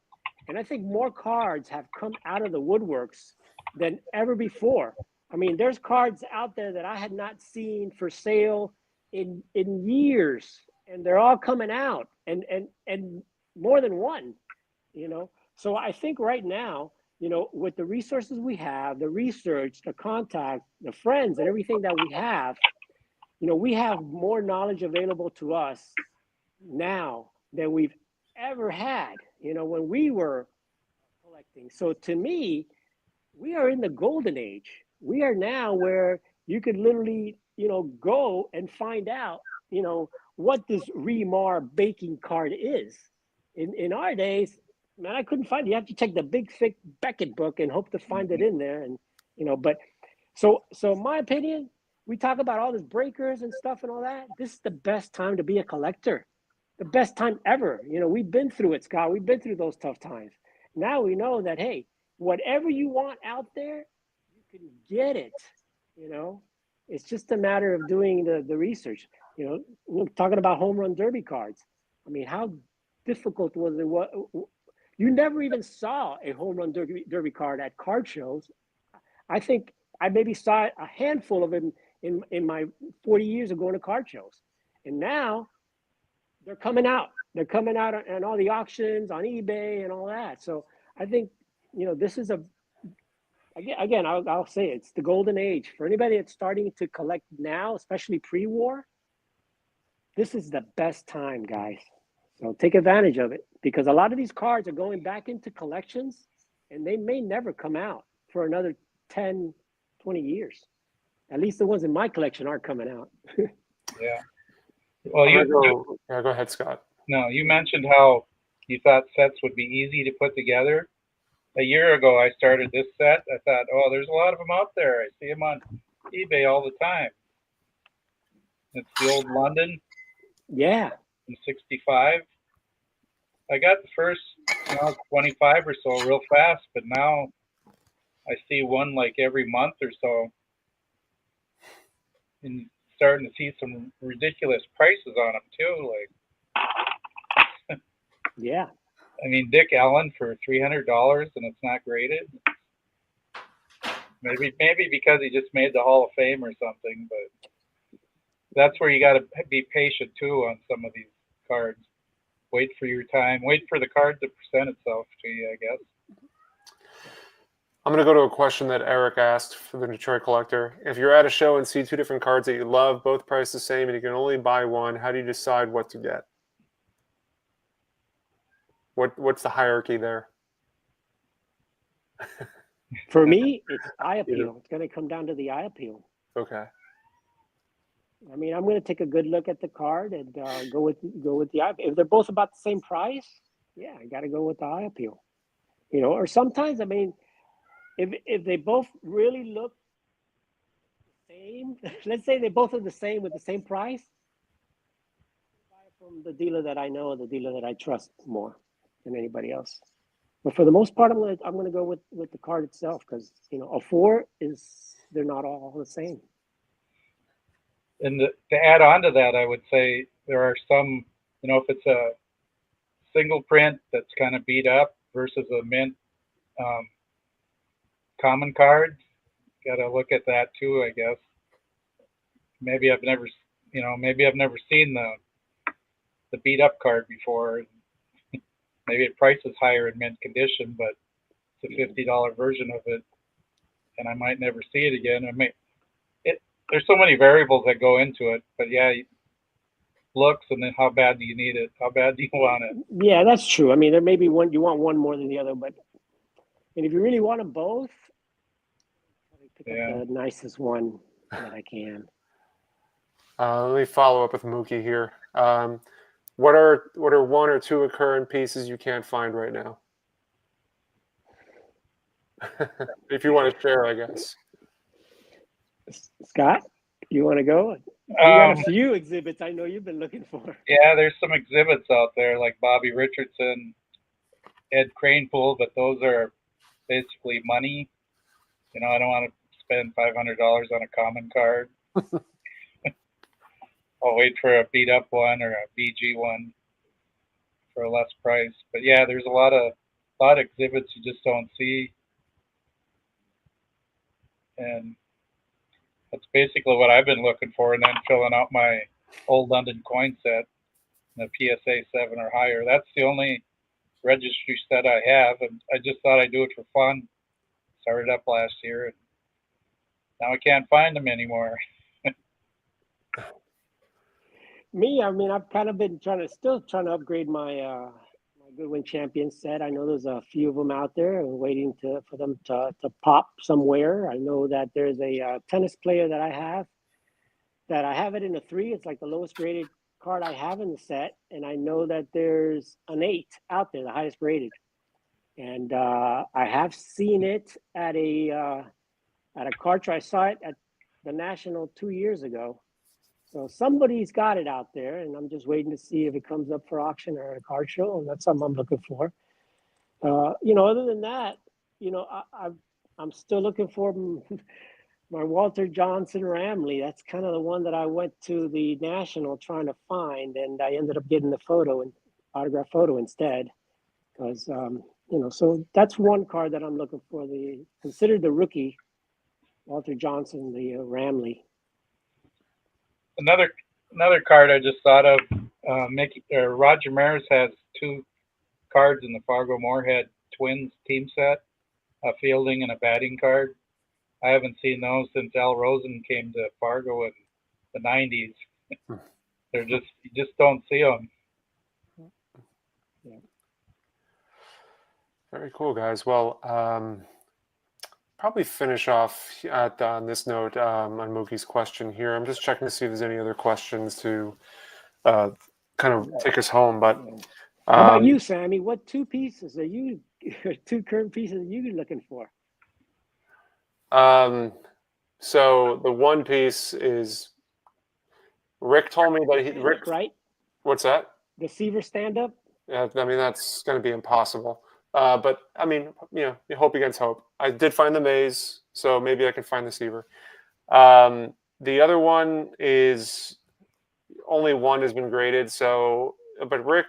And I think more cards have come out of the woodworks than ever before. I mean, there's cards out there that I had not seen for sale in years, and they're all coming out, and more than one, So I think right now, with the resources we have, the research, the contact, the friends, and everything that we have, we have more knowledge available to us now than we've ever had, when we were collecting. So to me, we are in the golden age. We are now where you could literally, go and find out, what this Remar baking card is. In our days, man, I couldn't find it. You have to check the big thick Beckett book and hope to find it in there. And but so in my opinion, we talk about all these breakers and stuff and all that. This is the best time to be a collector. The best time ever. We've been through it, Scott. We've been through those tough times. Now we know that, hey, whatever you want out there, you can get it. It's just a matter of doing the research. We're talking about home run derby cards. I mean, how difficult was it? What you never even saw a home run derby card at card shows. I think I maybe saw a handful of them in my 40 years of going to card shows, and now they're coming out. They're coming out on all the auctions on eBay and all that. So I think this is again I'll say it's the golden age for anybody that's starting to collect now, especially pre-war. This is the best time, guys. So take advantage of it, because a lot of these cards are going back into collections and they may never come out for another 10, 20 years. At least the ones in my collection aren't coming out. Yeah. Well, go ahead, Scott. No, you mentioned how you thought sets would be easy to put together. A year ago, I started this set. I thought, oh, there's a lot of them out there. I see them on eBay all the time. It's the old London. Yeah. In 65. I got the first 25 or so real fast, but now I see one like every month or so, and starting to see some ridiculous prices on them too. Like, yeah. I mean, Dick Allen for $300 and it's not graded. Maybe because he just made the Hall of Fame or something, but that's where you got to be patient too on some of these cards. Wait for your time. Wait for the card to present itself to you, I guess. I'm going to go to a question that Eric asked for the Detroit Collector. If you're at a show and see two different cards that you love, both priced the same, and you can only buy one, how do you decide what to get? What's the hierarchy there? For me, it's eye appeal. It's going to come down to the eye appeal. Okay. I mean, I'm going to take a good look at the card and go with the eye. If they're both about the same price, yeah, I got to go with the eye appeal. Or sometimes, I mean, if they both really look the same, let's say they both are the same with the same price, buy it from the dealer that I know, the dealer that I trust more than anybody else. But for the most part, I'm going to go with the card itself, because a 4 they're not all the same. And to add on to that, I would say there are some, if it's a single print that's kind of beat up versus a mint common card, got to look at that too, I guess. Maybe I've never seen the beat up card before. Maybe the price is higher in mint condition, but it's a $50 version of it, and I might never see it again. There's so many variables that go into it, but yeah, looks, and then how bad do you need it? How bad do you want it? Yeah, that's true. I mean, there may be one you want one more than the other, and if you really want them both, pick up the nicest one that I can. Let me follow up with Mookie here. What are one or two current pieces you can't find right now? If you want to share, I guess. Scott, you want to go? You got a few exhibits I know you've been looking for. Yeah, there's some exhibits out there like Bobby Richardson, Ed Kranepool, but those are basically money. I don't want to spend $500 on a common card. I'll wait for a beat up one or a BG one for a less price. But yeah, there's a lot of exhibits you just don't see, and that's basically what I've been looking for. And then filling out my old London coin set, the PSA 7 or higher. That's the only registry set I have, and I just thought I'd do it for fun. started up last year, and now I can't find them anymore. Me, I mean, I've kind of been still trying to upgrade my my Goodwin Champion set. I know there's a few of them out there, and waiting for them to pop somewhere. I know that there's a tennis player that I have it in a 3. It's like the lowest graded card I have in the set, and I know that there's an 8 out there, the highest graded. And I have seen it at a card show. I saw it at the National 2 years ago. So somebody's got it out there, and I'm just waiting to see if it comes up for auction or at a card show, and that's something I'm looking for. Other than that, I'm still looking for my Walter Johnson Ramley. That's kind of the one that I went to the National trying to find, and I ended up getting the photo and autograph photo instead. Because so that's one card that I'm looking for. Considered the rookie, Walter Johnson, the Ramley. Another card I just thought of. Roger Maris has 2 cards in the Fargo Moorhead Twins team set, a fielding and a batting card. I haven't seen those since Al Rosen came to Fargo in the 90s. You just don't see them. Yeah. Very cool, guys. Well, probably finish off on this note on Mookie's question here. I'm just checking to see if there's any other questions to kind of take us home. But how about you, Sammy? What 2 pieces are you? 2 current pieces are you looking for? So the one piece is Rick told me that Rick, right? What's that? The Seaver stand-up. Yeah, I mean that's going to be impossible. But I mean, you hope against hope. I did find the maze, so maybe I can find the Seaver. The other one is only one has been graded. So, but Rick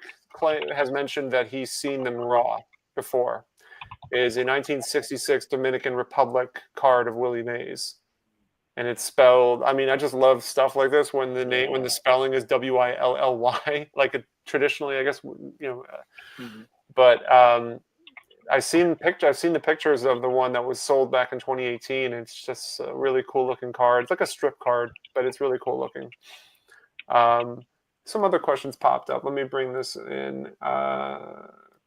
has mentioned that he's seen them raw before. It is a 1966 Dominican Republic card of Willie Mays, and it's spelled. I mean, I just love stuff like this when the spelling is Willy, like it traditionally, I guess But I've seen the pictures of the one that was sold back in 2018. It's just a really cool looking card. It's like a strip card, but it's really cool looking. Some other questions popped up. Let me bring this in.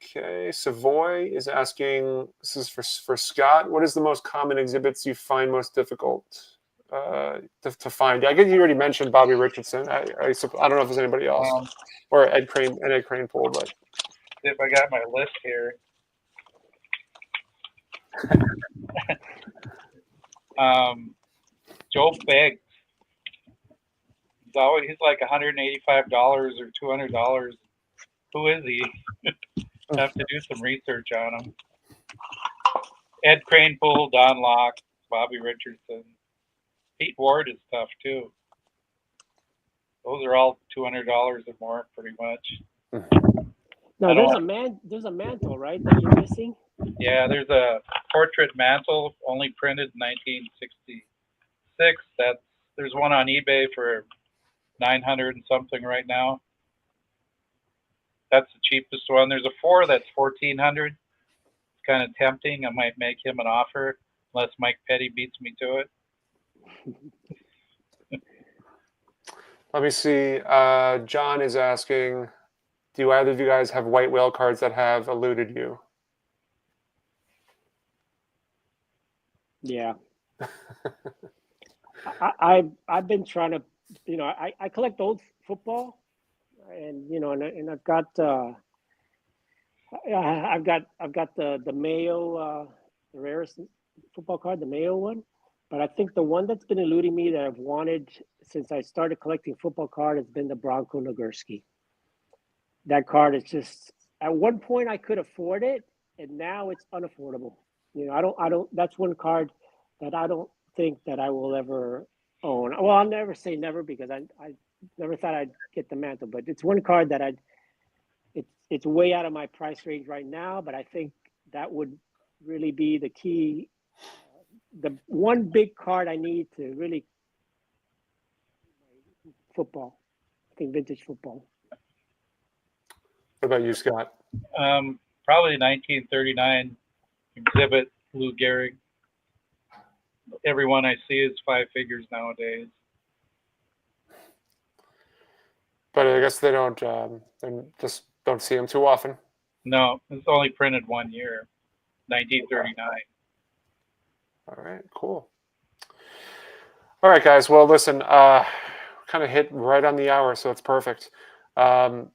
Okay, Savoy is asking. This is for Scott. What is the most common exhibits you find most difficult to find? I guess you already mentioned Bobby Richardson. I don't know if there's anybody else or Ed Kranepool, but. See if I got my list here. Joe Beggs. He's like $185 or $200. Who is he? Have to do some research on him. Ed Kranepool, Don Locke, Bobby Richardson. Pete Ward is tough too. Those are all $200 or more, pretty much. No, there's a mantle, right, that you're missing? Yeah, there's a portrait mantle, only printed in 1966. There's one on eBay for $900 and something right now. That's the cheapest one. There's a 4 that's $1,400. It's kind of tempting. I might make him an offer unless Mike Petty beats me to it. Let me see. John is asking, do either of you guys have white whale cards that have eluded you? Yeah. I've been trying to, I collect old football, and and I've got the Mayo, the rarest football card, the Mayo one. But I think the one that's been eluding me that I've wanted since I started collecting football card has been the Bronco Nagurski. That card is just, at one point I could afford it, and now it's unaffordable. I don't. That's one card that I don't think that I will ever own. Well, I'll never say never, because I never thought I'd get the mantle, but it's one card that it's way out of my price range right now. But I think that would really be the key. The one big card I need to really football. I think vintage football. What about you, Scott? Probably 1939 exhibit Lou Gehrig everyone I see is 5 figures nowadays. But I guess they just don't see them too often. No, it's only printed 1 year, 1939. All right, cool. All right, guys. Well, listen, kind of hit right on the hour, so it's perfect. Thank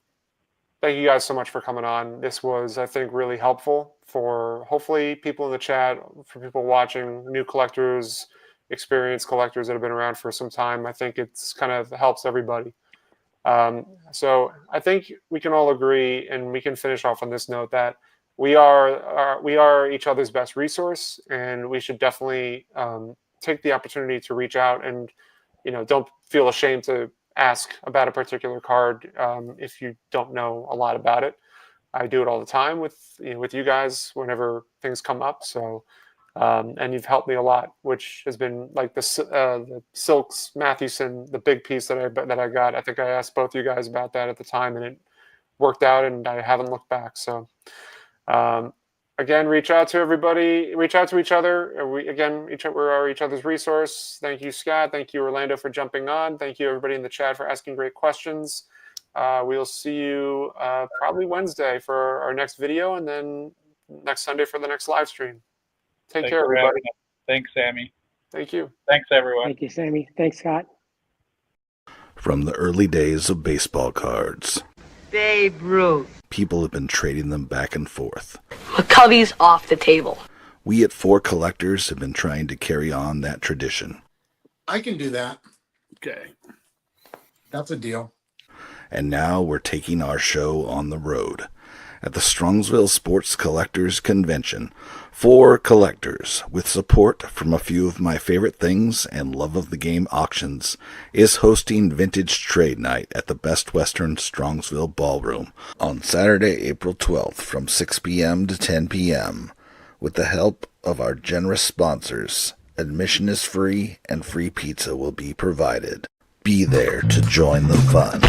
you guys so much for coming on. This was, I think, really helpful for hopefully people in the chat, for people watching, new collectors, experienced collectors that have been around for some time. I think it's kind of helps everybody. So I think we can all agree, and we can finish off on this note, that we are each other's best resource, and we should definitely take the opportunity to reach out, and don't feel ashamed to ask about a particular card if you don't know a lot about it. I do it all the time with you guys whenever things come up. So. And you've helped me a lot, which has been like the Silks Mathewson, the big piece that I got. I think I asked both you guys about that at the time, and it worked out, and I haven't looked back. So, again, reach out to everybody, reach out to each other. We're each other's resource. Thank you, Scott. Thank you, Orlando, for jumping on. Thank you, everybody in the chat, for asking great questions. We'll see you probably Wednesday for our next video, and then next Sunday for the next live stream. Take care, everybody. Thanks, Sammy. Thank you. Thanks, everyone. Thank you, Sammy. Thanks, Scott. From the early days of baseball cards, Babe Ruth. people have been trading them back and forth. McCovey's off the table. We at 4 Collectors have been trying to carry on that tradition. I can do that. Okay. That's a deal. And now we're taking our show on the road. At the Strongsville Sports Collectors Convention, 4 Collectors, with support from a few of my favorite things and love of the game auctions, is hosting Vintage Trade Night at the Best Western Strongsville Ballroom on Saturday, April 12th from 6 p.m. to 10 p.m. With the help of our generous sponsors, admission is free and free pizza will be provided. Be there to join the fun.